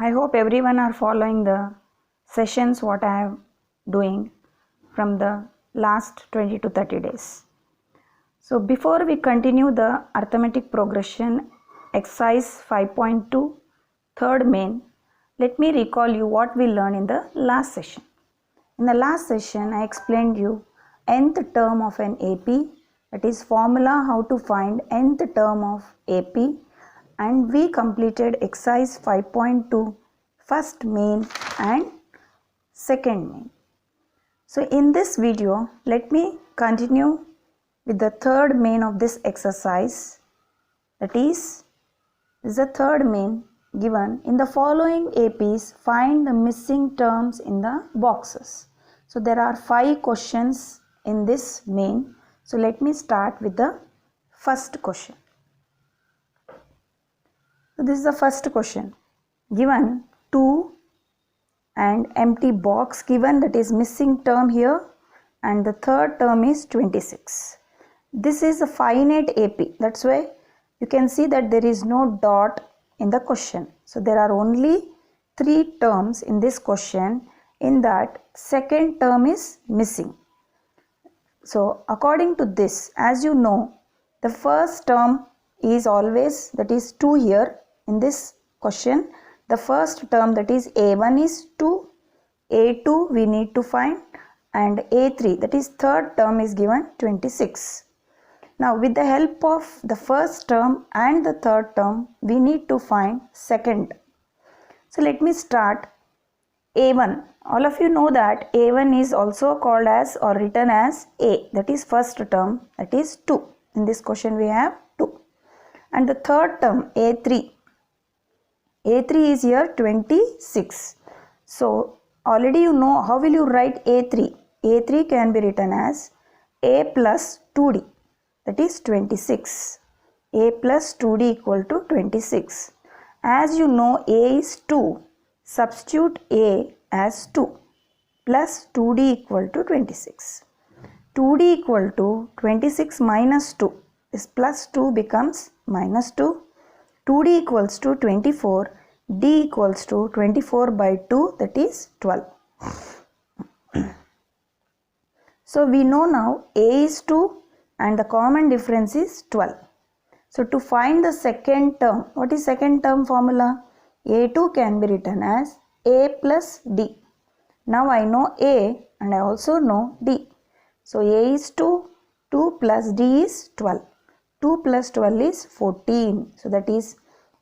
I hope everyone are following the sessions what I am doing from the last 20 to 30 days. So before we continue the arithmetic progression exercise 5.2 third main, let me recall you what we learned in the last session. In the last session I explained you nth term of an AP, that is formula how to find nth term of AP, and we completed exercise 5.2 first main and second main. So in this video let me continue with the third main of this exercise, that is the third main given in the following APs find the missing terms in the boxes. So there are 5 questions in this main. So let me start with the first question. So this is the first question. Given 2 and empty box given, that is missing term here, and the third term is 26. This is a finite AP, that's why you can see that there is no dot in the question. So there are only 3 terms in this question. In that, second term is missing. So according to this, as you know, the first term is always, that is 2 here in this question. The first term, that is A1 is 2, A2 we need to find, and A3, that is third term, is given 26. Now with the help of the first term and the third term, we need to find second. So let me start. A1, all of you know that A1 is also called as or written as A, that is first term, that is 2. In this question we have 2. And the third term A3 is here 26. So already you know how will you write A3. A3 can be written as A plus 2D, that is 26. A plus 2D equal to 26. As you know A is 2, substitute A as 2 plus 2D equal to 26. 2D equal to 26 minus 2 is plus 2 becomes minus 2. 2D equals to 24. D equals to 24 by 2, that is 12. So we know now A is 2 and the common difference is 12. So to find the second term, what is second term formula? A2 can be written as A plus D. Now I know A and I also know D. So A is 2, 2 plus D is 12. 2 plus 12 is 14. So that is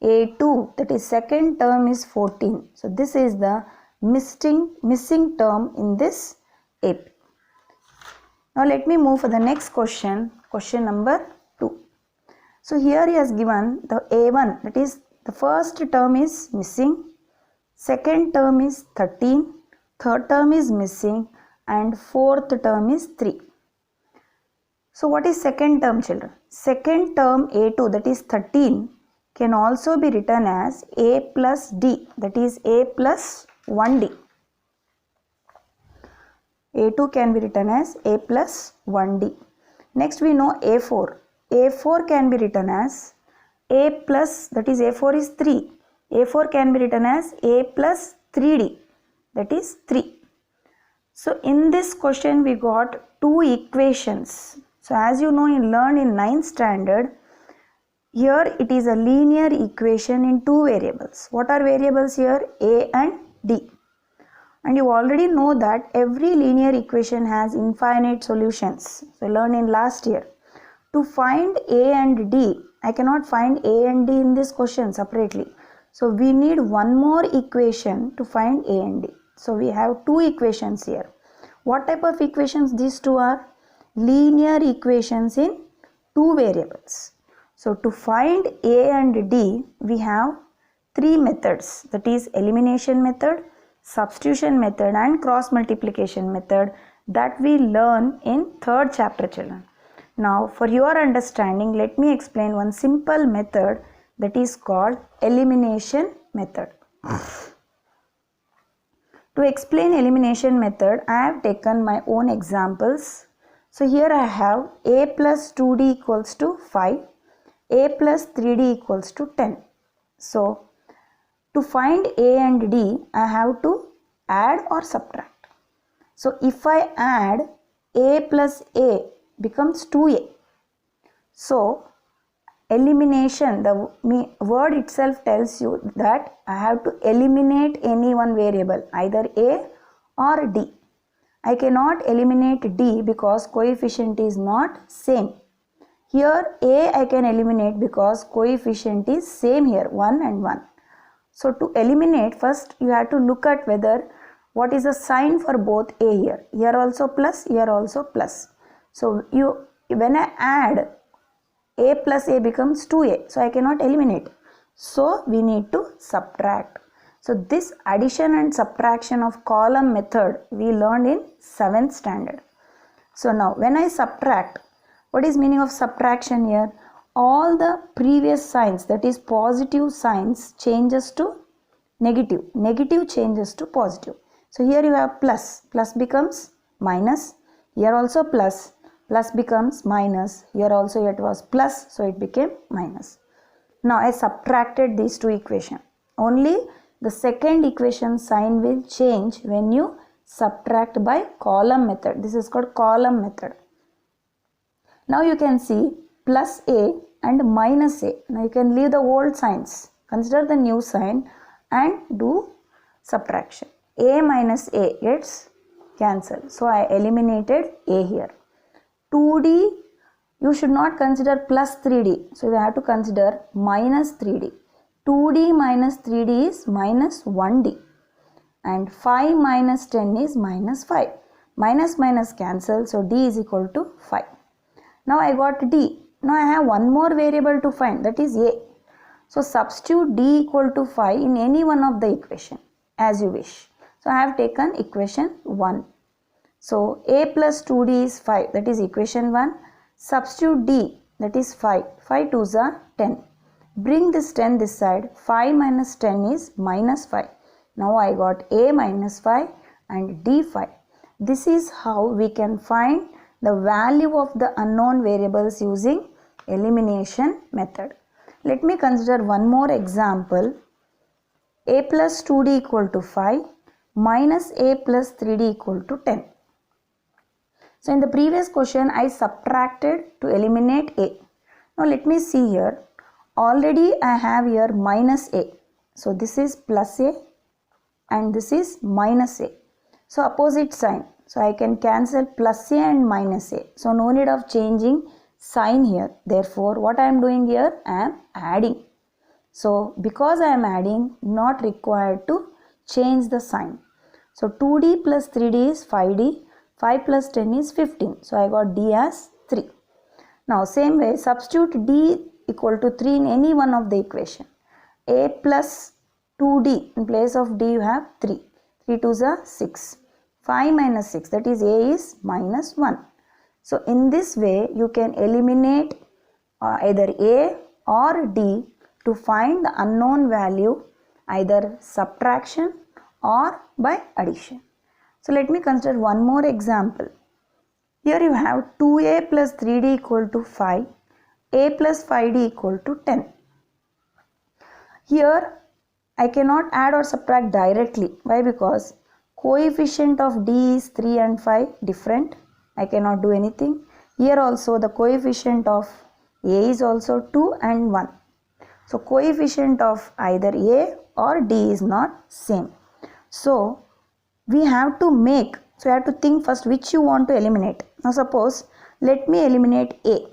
A2, that is second term, is 14. So this is the missing term in this AP. Now let me move for the next question, question number 2. So here he has given the A1, that is the first term is missing, second term is 13, third term is missing, and fourth term is 3. So what is second term, children? Second term A2, that is 13, can also be written as A plus D, that is A plus 1D. A2 can be written as A plus 1D. Next we know A4. A4 can be written as A plus, that is A4 is 3. A4 can be written as A plus 3D, that is 3. So in this question we got 2 equations. So as you know, you learned in 9th standard, here it is a linear equation in 2 variables. What are variables here? A and D. And you already know that every linear equation has infinite solutions. So learned in last year. To find A and D, I cannot find A and D in this question separately. So we need one more equation to find A and D. So we have 2 equations here. What type of equations these 2 are? Linear equations in 2 variables. So to find A and D, we have 3 methods, that is elimination method, substitution method, and cross multiplication method, that we learn in 3rd chapter, children. Now for your understanding, let me explain one simple method, that is called elimination method. To explain elimination method, I have taken my own examples. So here I have A plus 2D equals to 5, A plus 3D equals to 10. So To find A and D, I have to add or subtract. So if I add A plus A becomes 2A. So elimination, the word itself tells you that I have to eliminate any one variable, either A or D. I cannot eliminate D because coefficient is not same. Here A I can eliminate because coefficient is same here, 1 and 1. So to eliminate, first you have to look at whether what is the sign for both A here. Here also plus, here also plus. So when I add, A plus A becomes 2A. So I cannot eliminate. So we need to subtract. So this addition and subtraction of column method we learned in 7th standard. So now when I subtract, what is meaning of subtraction here? All the previous signs, that is positive signs, changes to negative. Negative changes to positive. So here you have plus. Plus becomes minus. Here also plus. Plus becomes minus. Here also it was plus. So it became minus. Now I subtracted these two equations. Only the second equation sign will change when you subtract by column method. This is called column method. Now you can see plus A and minus A. Now you can leave the old signs. Consider the new sign and do subtraction. A minus A gets cancelled. So I eliminated A here. 2D, you should not consider plus 3D. So you have to consider minus 3D. 2D minus 3D is minus 1D. And 5 minus 10 is minus 5. Minus minus cancel. So D is equal to 5. Now I got D. Now I have one more variable to find, that is A. So substitute D equal to 5 in any one of the equation as you wish. So I have taken equation 1. So A plus 2D is 5, that is equation 1. Substitute D, that is 5. 5 2s are 10. Bring this 10 this side. 5 minus 10 is minus 5. Now I got A minus 5 and D 5. This is how we can find the value of the unknown variables using elimination method. Let me consider one more example. A plus 2D equal to 5 minus A plus 3D equal to 10. So in the previous question I subtracted to eliminate A. Now let me see here. Already I have here minus A. So this is plus A and this is minus A. So opposite sign. So I can cancel plus A and minus A. So no need of changing sign here. Therefore what I am doing here, I am adding. So because I am adding, not required to change the sign. So 2D plus 3D is 5D. 5 plus 10 is 15. So I got D as 3. Now same way, substitute D equal to 3 in any one of the equation. A plus 2D, in place of D you have 3. 3 2s are 6. 5 minus 6, that is A is minus 1. So in this way you can eliminate either A or D to find the unknown value, either subtraction or by addition. So let me consider one more example. Here you have 2A plus 3D equal to 5, A plus 5D equal to 10. Here I cannot add or subtract directly. Why? Because coefficient of D is 3 and 5 different. I cannot do anything. Here also the coefficient of A is also 2 and 1. So coefficient of either A or D is not same. So we have to make, so you have to think first which you want to eliminate. Now suppose, let me eliminate A.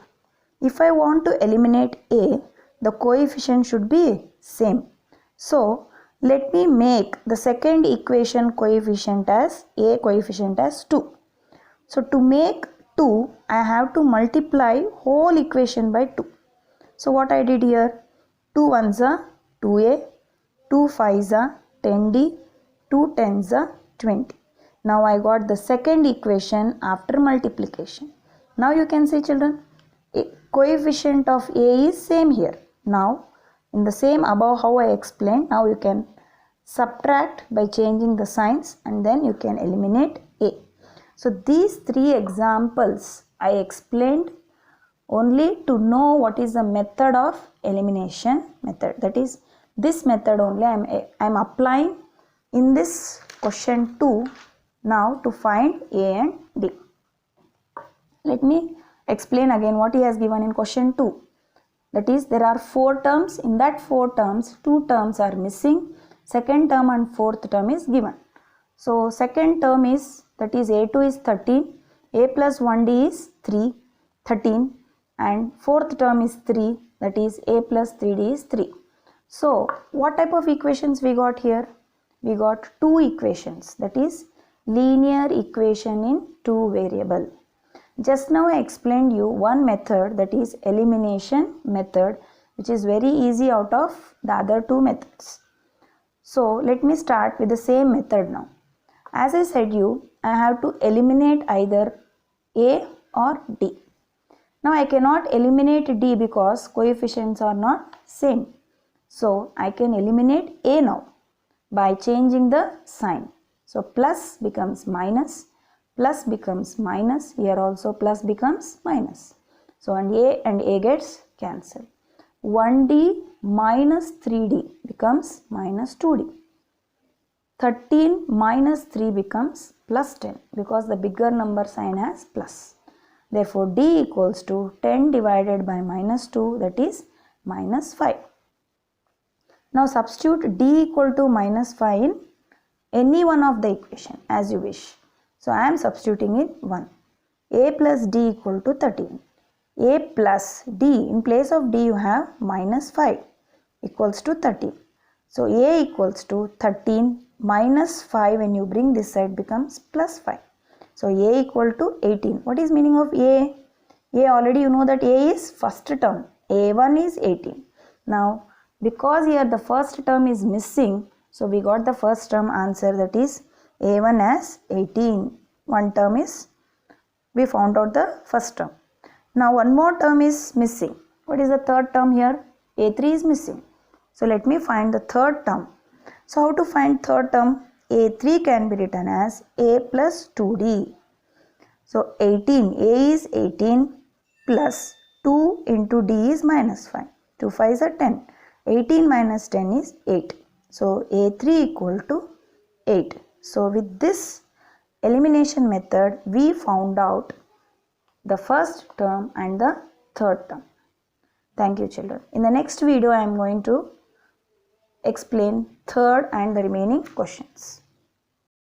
If I want to eliminate A, the coefficient should be same. So let me make the second equation coefficient as A coefficient as 2. So to make 2, I have to multiply whole equation by 2. So what I did here, 2 1s are 2A, 2 5s are 10D, 2 10s are 20. Now I got the second equation after multiplication. Now you can see children, coefficient of A is same here. Now in the same above how I explained, now you can subtract by changing the signs and then you can eliminate A. So these three examples I explained only to know what is the method of elimination method, that is This method only I am applying in this question 2 now to find A and D. Let me explain again what he has given in question 2. That is, there are 4 terms. In that 4 terms, 2 terms are missing. Second term and fourth term is given. So second term is, that is A2 is 13, A plus 1D is 3, 13, and fourth term is 3, that is A plus 3D is 3. So what type of equations we got here? We got 2 equations, that is linear equation in 2 variable. Just now I explained you one method, that is elimination method, which is very easy out of the other 2 methods. So let me start with the same method now. As I said you, I have to eliminate either A or D. Now I cannot eliminate D because coefficients are not same. So I can eliminate A now by changing the sign. So plus becomes minus, plus becomes minus, here also plus becomes minus. So and A gets cancelled. 1D minus 3D becomes minus 2D. 13 minus 3 becomes plus 10 because the bigger number sign has plus. Therefore D equals to 10 divided by minus 2, that is minus 5. Now substitute D equal to minus 5 in any one of the equation as you wish. So I am substituting in 1. A plus D equal to 13. A plus D, in place of D you have minus 5 equals to 13. So A equals to 13 minus 5, when you bring this side becomes plus 5. So A equal to 18. What is meaning of A? A already you know that A is first term. A1 is 18. Now because here the first term is missing, so we got the first term answer, that is A1 as 18. One term is, we found out the first term. Now one more term is missing. What is the third term here? A3 is missing. So let me find the third term. So how to find third term? A3 can be written as A plus 2D. So 18, A is 18 plus 2 into D is minus 5. 2 5s are 10. 18 minus 10 is 8. So A3 equal to 8. So with this elimination method, we found out the first term and the third term. Thank you children. In the next video, I am going to explain third and the remaining questions.